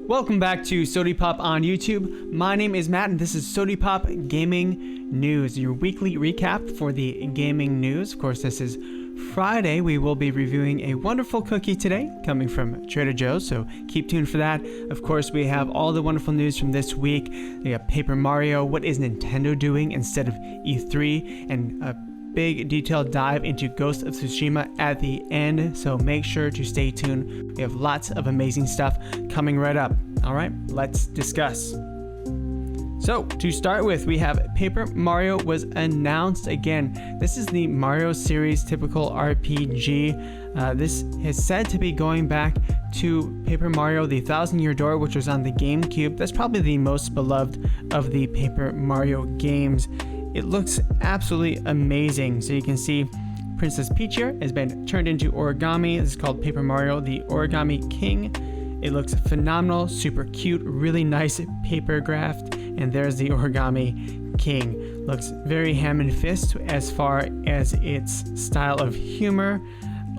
Welcome back to Sodi Pop on YouTube. My name is Matt and this is Sodi Pop Gaming News, your weekly recap for the gaming news. Of course, this is Friday. We will be reviewing a wonderful cookie today coming from Trader Joe's, so keep tuned for that. Of course, we have all the wonderful news from this week. We have Paper Mario, what is Nintendo doing instead of E3, and a big detailed dive into Ghost of Tsushima at the end, so make sure to stay tuned. We have lots of amazing stuff coming right up. All right, let's discuss. So to start with, we have Paper Mario was announced again. This is the Mario series typical RPG. This is said to be going back to Paper Mario the Thousand Year Door, which was on the GameCube. That's probably the most beloved of the Paper Mario games. It looks absolutely amazing. So you can see Princess Peach here has been turned into origami. This is called Paper Mario, the Origami King. It looks phenomenal, super cute, really nice paper graft. And there's the Origami King. Looks very ham and fist as far as its style of humor.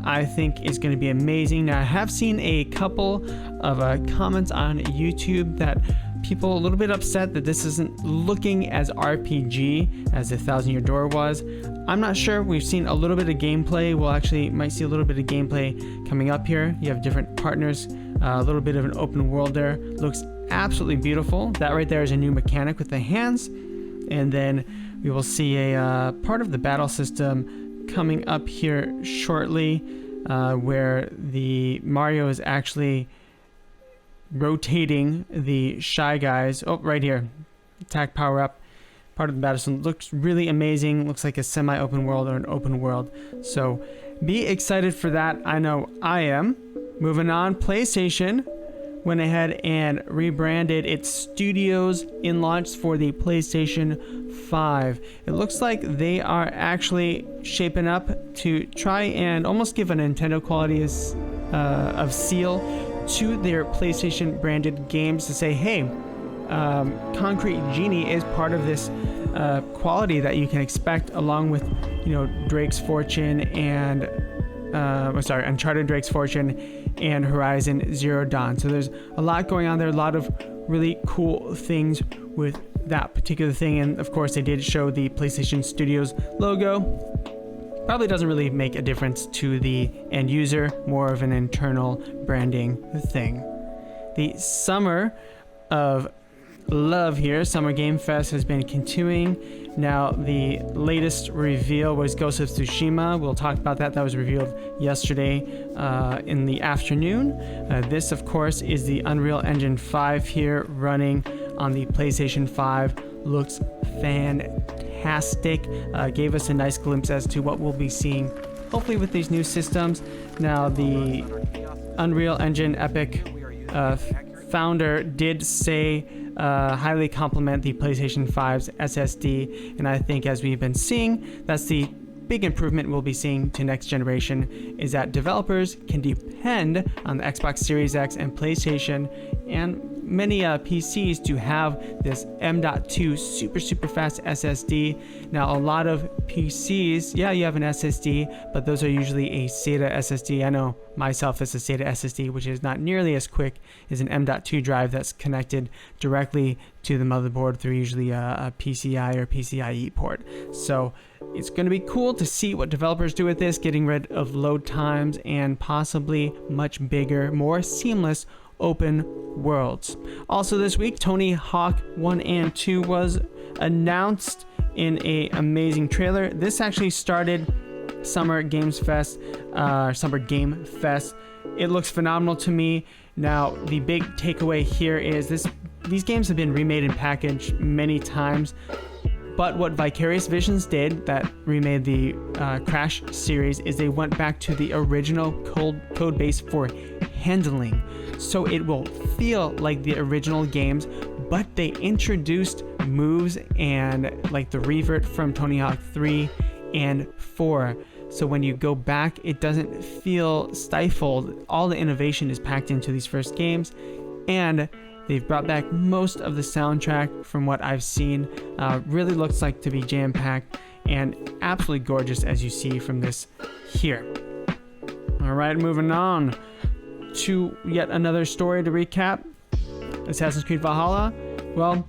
I think is going to be amazing. Now, I have seen a couple of comments on YouTube that people a little bit upset that this isn't looking as RPG as the Thousand Year Door was. I'm not sure. We've seen a little bit of gameplay. We'll actually might see a little bit of gameplay coming up here. You have different partners, a little bit of an open world there. Looks absolutely beautiful. That right there is a new mechanic with the hands. And then we will see a part of the battle system coming up here shortly, where the Mario is actually rotating the Shy Guys. Oh, right here. Attack power up. Part of the battle system looks really amazing. Looks like a semi-open world or an open world. So be excited for that. I know I am. Moving on, PlayStation went ahead and rebranded its studios in launch for the PlayStation 5. It looks like they are actually shaping up to try and almost give a Nintendo quality of seal to their PlayStation branded games to say, hey, Concrete Genie is part of this quality that you can expect, along with, you know, Drake's Fortune and Uncharted Drake's Fortune and Horizon Zero Dawn. So there's a lot going on there, a lot of really cool things with that particular thing. And of course, they did show the PlayStation Studios logo. Probably doesn't really make a difference to the end user, more of an internal branding thing. The Summer of Love here, Summer Game Fest, has been continuing. Now, the latest reveal was Ghost of Tsushima. We'll talk about that. That was revealed yesterday in the afternoon. This, of course, is the Unreal Engine 5 here running on the PlayStation 5. Looks fantastic. Gave us a nice glimpse as to what we'll be seeing, hopefully, with these new systems. Now, the Unreal Engine Epic founder did say highly compliment the PlayStation 5's SSD, and I think, as we've been seeing, that's the big improvement we'll be seeing to next generation, is that developers can depend on the Xbox Series X and PlayStation and many PCs to have this M.2 super fast SSD. Now, a lot of PCs, yeah, you have an SSD, but those are usually a SATA SSD. I know myself as a SATA SSD, which is not nearly as quick as an M.2 drive that's connected directly to the motherboard through usually a PCI or PCIe port. So it's going to be cool to see what developers do with this, getting rid of load times and possibly much bigger, more seamless open worlds. Also this week, Tony Hawk 1 and 2 was announced in an amazing trailer. This actually started Summer Game Fest. It looks phenomenal to me. Now, the big takeaway here is these games have been remade and packaged many times. But what Vicarious Visions did, that remade the Crash series, is they went back to the original code base for handling. So it will feel like the original games, but they introduced moves and like the revert from Tony Hawk 3 and 4. So when you go back, it doesn't feel stifled. All the innovation is packed into these first games, and they've brought back most of the soundtrack from what I've seen. Really looks like to be jam-packed and absolutely gorgeous, as you see from this here. All right, moving on to yet another story to recap. Assassin's Creed Valhalla, well,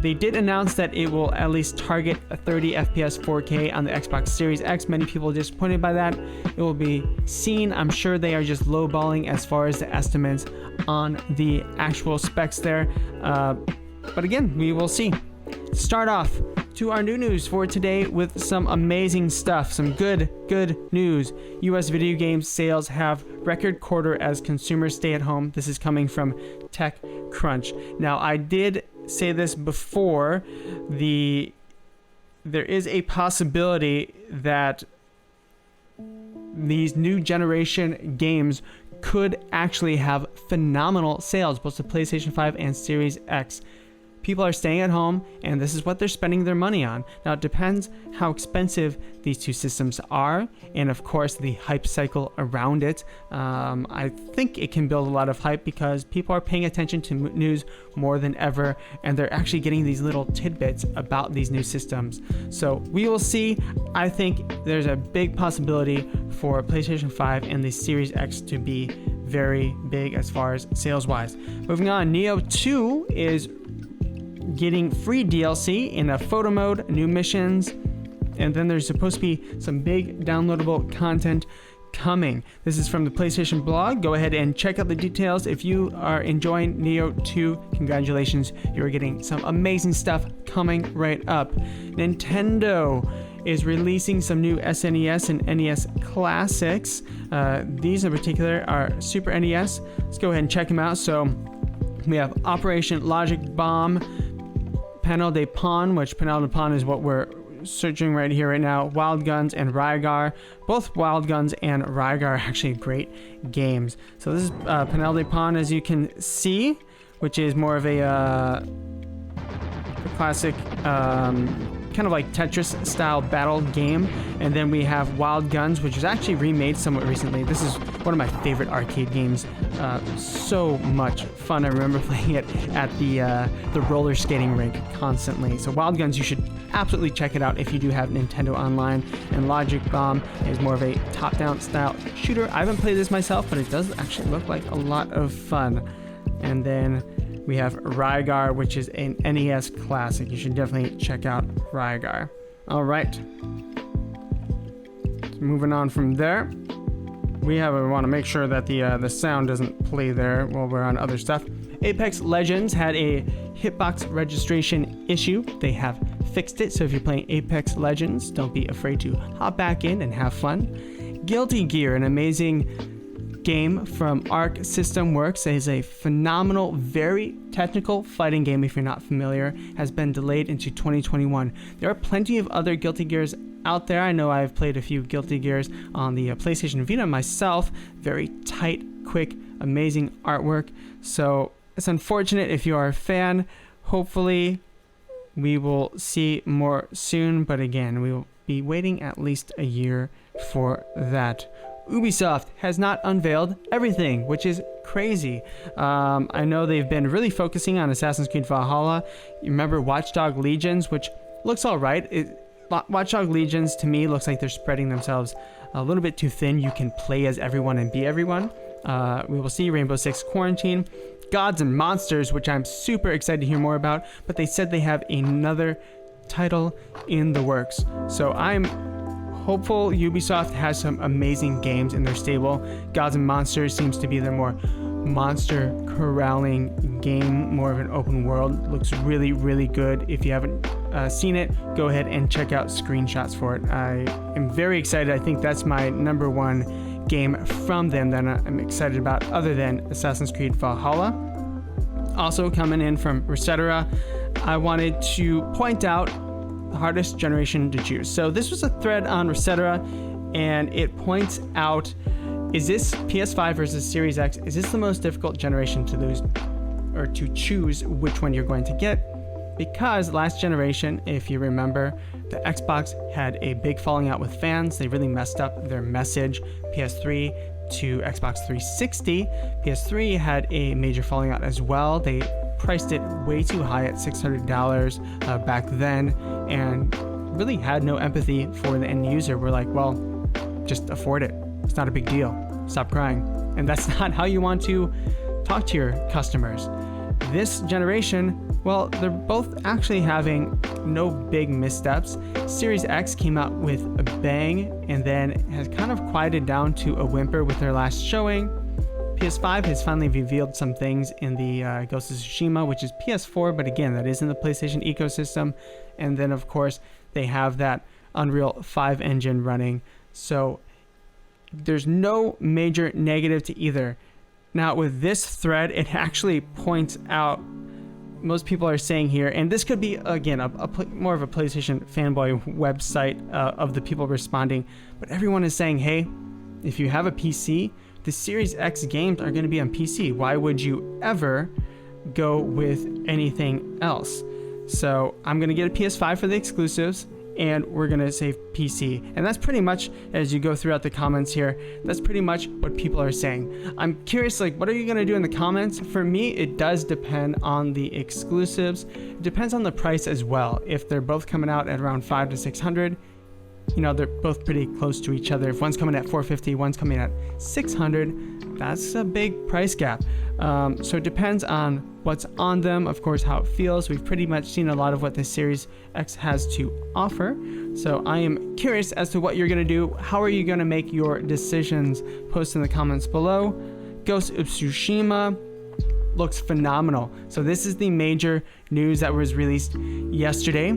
they did announce that it will at least target a 30 FPS 4K on the Xbox Series X. Many people are disappointed by that. It will be seen. I'm sure they are just lowballing as far as the estimates on the actual specs there. But again, we will see. Start off to our new news for today with some amazing stuff, some good news. US video game sales have record quarter as consumers stay at home. This is coming from TechCrunch. Now, I did say this before, there is a possibility that these new generation games could actually have phenomenal sales, both the PlayStation 5 and Series X. People are staying at home, and this is what they're spending their money on. Now, it depends how expensive these two systems are, and of course, the hype cycle around it. I think it can build a lot of hype because people are paying attention to news more than ever, and they're actually getting these little tidbits about these new systems. So we will see. I think there's a big possibility for PlayStation 5 and the Series X to be very big as far as sales-wise. Moving on, Nioh 2 is getting free DLC in a photo mode, new missions, and then there's supposed to be some big downloadable content coming. This is from the PlayStation blog. Go ahead and check out the details. If you are enjoying Nioh 2, congratulations, you're getting some amazing stuff coming right up. Nintendo is releasing some new SNES and NES classics. These in particular are Super NES. Let's go ahead and check them out. So we have Operation Logic Bomb, Panel de Pon, which Panel de Pon is what we're searching right here right now, Wild Guns and Rygar. Both Wild Guns and Rygar are actually great games. So this is Panel de Pon, as you can see, which is more of a classic kind of like Tetris style battle game. And then we have Wild Guns, which was actually remade somewhat recently. This is one of my favorite arcade games. So much fun. I remember playing it at the roller skating rink constantly. So Wild Guns, you should absolutely check it out if you do have Nintendo Online. And Logic Bomb is more of a top-down style shooter. I haven't played this myself, but it does actually look like a lot of fun. And then we have Rygar, which is an NES classic. You should definitely check out Rygar. All right. Moving on from there, we want to make sure that the sound doesn't play there while we're on other stuff. Apex Legends had a hitbox registration issue. They have fixed it, so if you're playing Apex Legends, don't be afraid to hop back in and have fun. Guilty Gear, an amazing game from Arc System Works, is a phenomenal, very technical fighting game. If you're not familiar, has been delayed into 2021. There are plenty of other Guilty Gears out there. I know I've played a few Guilty Gears on the PlayStation Vita myself. Very tight, quick, amazing artwork. So it's unfortunate if you are a fan. Hopefully we will see more soon, but again, we will be waiting at least a year for that. Ubisoft has not unveiled everything, which is crazy. I know they've been really focusing on Assassin's Creed Valhalla. You remember Watch Dogs Legions, which looks all right. Watch Dogs Legions, to me, looks like they're spreading themselves a little bit too thin. You can play as everyone and be everyone. We will see Rainbow Six Quarantine. Gods and Monsters, which I'm super excited to hear more about, but they said they have another title in the works. So I'm hopeful Ubisoft has some amazing games in their stable. Gods and Monsters seems to be their more monster corralling game, more of an open world. Looks really, really good. If you haven't seen it, go ahead and check out screenshots for it. I am very excited. I think that's my number one game from them that I'm excited about, other than Assassin's Creed Valhalla. Also coming in from Resetera, I wanted to point out the hardest generation to choose. So this was a thread on Resetera, and it points out, is this PS5 versus Series X, is this the most difficult generation to lose or to choose which one you're going to get? Because last generation, if you remember, the Xbox had a big falling out with fans. They really messed up their message. PS3 to Xbox 360. PS3 had a major falling out as well. They priced it way too high at $600 back then, and really had no empathy for the end user. We're like, well, just afford it. It's not a big deal. Stop crying. And that's not how you want to talk to your customers. this generation, well, they're both actually having no big missteps. Series X came out with a bang and then has kind of quieted down to a whimper with their last showing. PS5 has finally revealed some things in the Ghost of Tsushima, which is PS4, but again, that is in the PlayStation ecosystem. And then, of course, they have that Unreal 5 engine running. So there's no major negative to either. Now, with this thread, it actually points out, most people are saying here, and this could be, again, more of a PlayStation fanboy website of the people responding, but everyone is saying, hey, if you have a PC, the Series X games are going to be on PC. Why would you ever go with anything else? So I'm going to get a PS5 for the exclusives, and we're going to save PC. And that's pretty much, as you go throughout the comments here, that's pretty much what people are saying. I'm curious, like, what are you going to do in the comments? For me, it does depend on the exclusives. It depends on the price as well. If they're both coming out at around $500 to $600, you know, they're both pretty close to each other. If one's coming at $450, one's coming at $600, that's a big price gap. So it depends on what's on them, of course, how it feels. We've pretty much seen a lot of what the Series X has to offer. So I am curious as to what you're going to do. How are you going to make your decisions? Post in the comments below. Ghost of Tsushima looks phenomenal. So this is the major news that was released yesterday.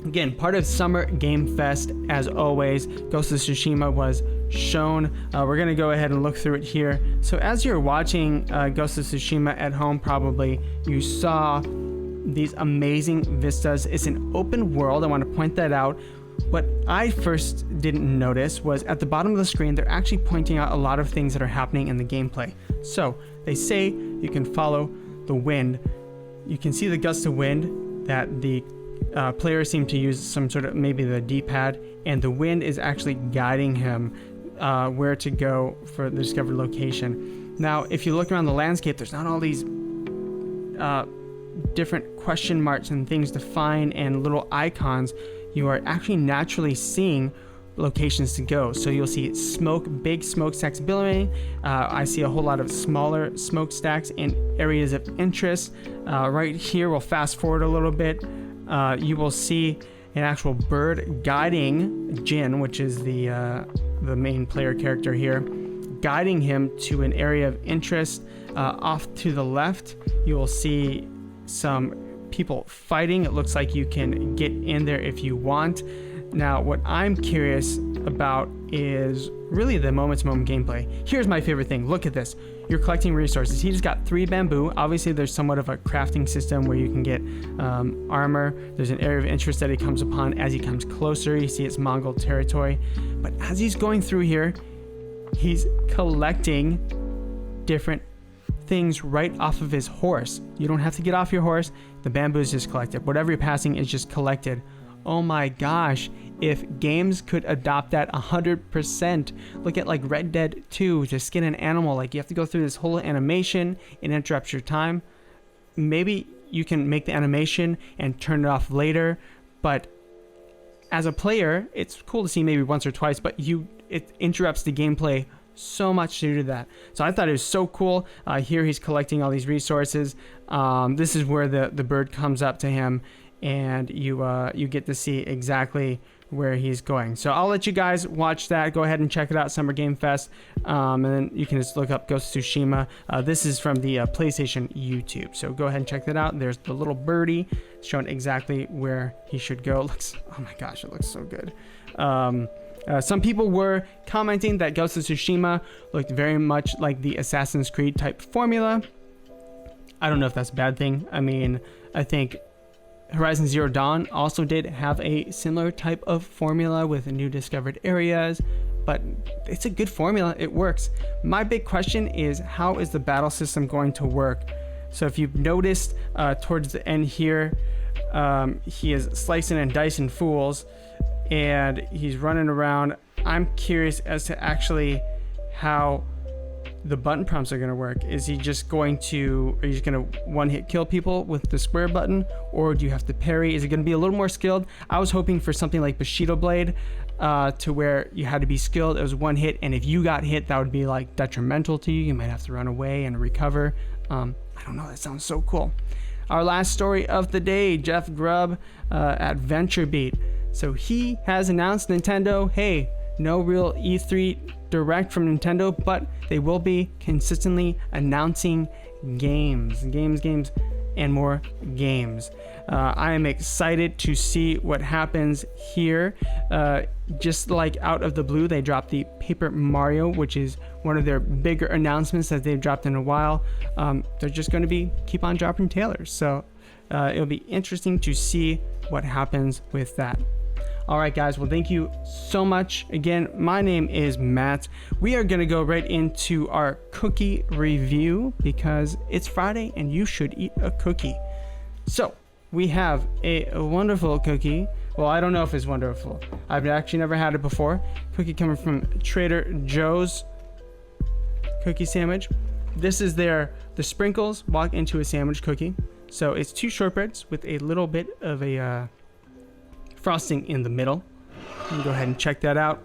Again, part of Summer Game Fest, as always. Ghost of Tsushima was shown. We're going to go ahead and look through it here. So as you're watching Ghost of Tsushima at home, probably, you saw these amazing vistas. It's an open world. I want to point that out. What I first didn't notice was at the bottom of the screen, they're actually pointing out a lot of things that are happening in the gameplay. So they say you can follow the wind. You can see the gusts of wind that the players seem to use some sort of, maybe the D-pad, and the wind is actually guiding him where to go for the discovered location. Now, if you look around the landscape, there's not all these different question marks and things to find and little icons. You are actually naturally seeing locations to go. So you'll see smoke, big smokestacks billowing. I see a whole lot of smaller smokestacks in areas of interest. Right here, we'll fast forward a little bit. You will see an actual bird guiding Jin, which is the main player character here, guiding him to an area of interest. Off to the left, you will see some people fighting. It looks like you can get in there if you want. Now, what I'm curious about is really the moment-to-moment gameplay. Here's my favorite thing. Look at this. You're collecting resources. He just got 3 bamboo. Obviously, there's somewhat of a crafting system where you can get armor. There's an area of interest that he comes upon as he comes closer. You see it's Mongol territory. But as he's going through here, he's collecting different things right off of his horse. You don't have to get off your horse. The bamboo is just collected. Whatever you're passing is just collected. Oh my gosh, if games could adopt that 100%. Look at like Red Dead 2, to skin an animal, like you have to go through this whole animation, it interrupts your time. Maybe you can make the animation and turn it off later, but as a player, it's cool to see maybe once or twice, but it interrupts the gameplay so much due to that. So I thought it was so cool. Here he's collecting all these resources. This is where the bird comes up to him, and you get to see exactly where he's going. So I'll let you guys watch that. Go ahead and check it out, Summer Game Fest, and then you can just look up Ghost of Tsushima. This is from the PlayStation YouTube, so go ahead and check that out. There's the little birdie showing exactly where he should go. Oh my gosh, it looks so good. Some people were commenting that Ghost of Tsushima looked very much like the Assassin's Creed type formula. I don't know if that's a bad thing. I mean, I think Horizon Zero Dawn also did have a similar type of formula with new discovered areas, but it's a good formula. It works. My big question is, how is the battle system going to work? So if you've noticed towards the end here, he is slicing and dicing fools, and he's running around. I'm curious as to actually how the button prompts are going to work. Is he just going to, are you just going to one-hit kill people with the square button, or do you have to parry? Is it going to be a little more skilled? I was hoping for something like Bushido Blade, to where you had to be skilled. It was one hit, and if you got hit, that would be like detrimental to you. You might have to run away and recover. I don't know, that sounds so cool. Our last story of the day, Jeff Grubb at VentureBeat. So he has announced Nintendo, hey, no real E3 Direct from Nintendo, but they will be consistently announcing games, and more games. I am excited to see what happens here. Just like out of the blue, they dropped the Paper Mario, which is one of their bigger announcements that they've dropped in a while. They're just going to keep on dropping trailers. So it'll be interesting to see what happens with that. All right, guys. Well, thank you so much. Again, my name is Matt. We are going to go right into our cookie review because it's Friday and you should eat a cookie. So we have a wonderful cookie. Well, I don't know if it's wonderful. I've actually never had it before. Cookie coming from Trader Joe's cookie sandwich. This is the sprinkles walk into a sandwich cookie. So it's 2 shortbreads with a little bit of a frosting in the middle. Let me go ahead and check that out.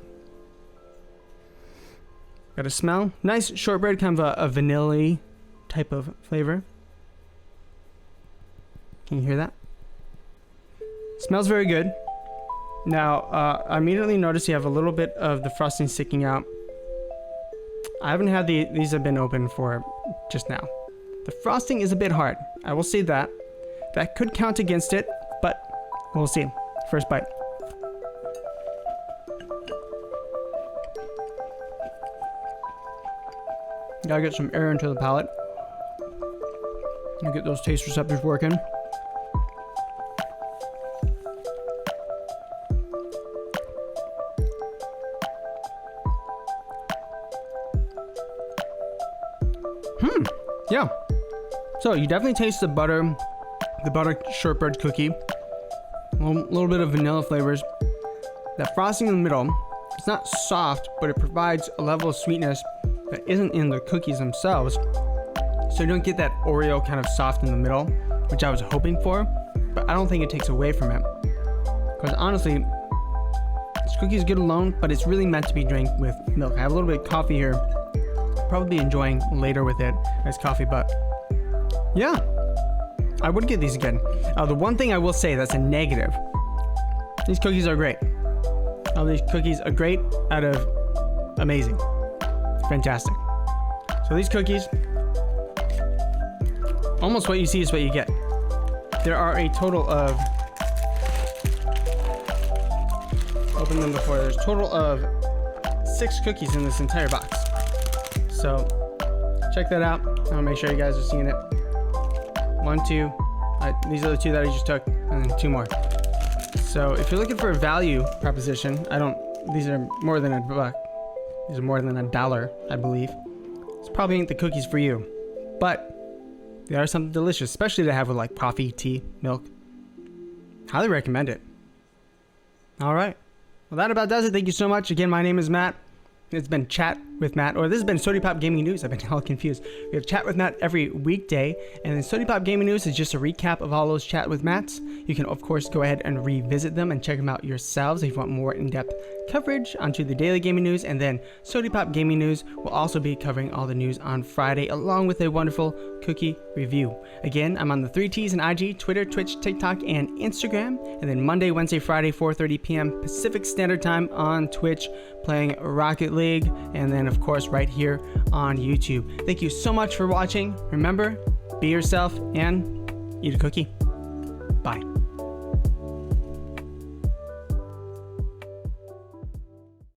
Got a smell. Nice shortbread, kind of a vanilla type of flavor. Can you hear that? Smells very good. Now, I immediately noticed you have a little bit of the frosting sticking out. I haven't had these have been open for just now. The frosting is a bit hard. I will say that. That could count against it, but we'll see. First bite. Gotta get some air into the palate. And get those taste receptors working. Yeah. So you definitely taste the butter shortbread cookie. A little bit of vanilla flavors. That frosting in the middle, it's not soft, but it provides a level of sweetness that isn't in the cookies themselves. So you don't get that Oreo kind of soft in the middle, which I was hoping for, but I don't think it takes away from it. Because honestly, this cookie is good alone, but it's really meant to be drank with milk. I have a little bit of coffee here. Probably enjoying later with it as coffee, but yeah, I would get these again. The one thing I will say that's a negative, these cookies are great. These cookies are great out of amazing. Fantastic. So these cookies, almost what you see is what you get. There are a total of, open them before, there's a total of 6 cookies in this entire box. So check that out. I'll make sure you guys are seeing it. 1, 2. These are the 2 that I just took, and then 2 more. So if you're looking for a value proposition, these are more than $1. These are more than $1, I believe. It's probably ain't the cookies for you, but they are something delicious, especially to have with like coffee, tea, milk. Highly recommend it. All right. Well, that about does it. Thank you so much. Again, my name is Matt. It's been Chat with Matt, or this has been Sodi Pop Gaming News. I've been all confused. We have Chat with Matt every weekday, and then Sodi Pop Gaming News is just a recap of all those Chat with Matts. You can, of course, go ahead and revisit them and check them out yourselves if you want more in-depth coverage onto the daily gaming news. And then Sodi Pop Gaming News will also be covering all the news on Friday, along with a wonderful cookie review. Again, I'm on the 3Ts and IG, Twitter, Twitch, TikTok, and Instagram. And then Monday, Wednesday, Friday, 4:30 p.m. Pacific Standard Time on Twitch, playing Rocket League, and then of course right here on YouTube. Thank you so much for watching. Remember, be yourself and eat a cookie. Bye.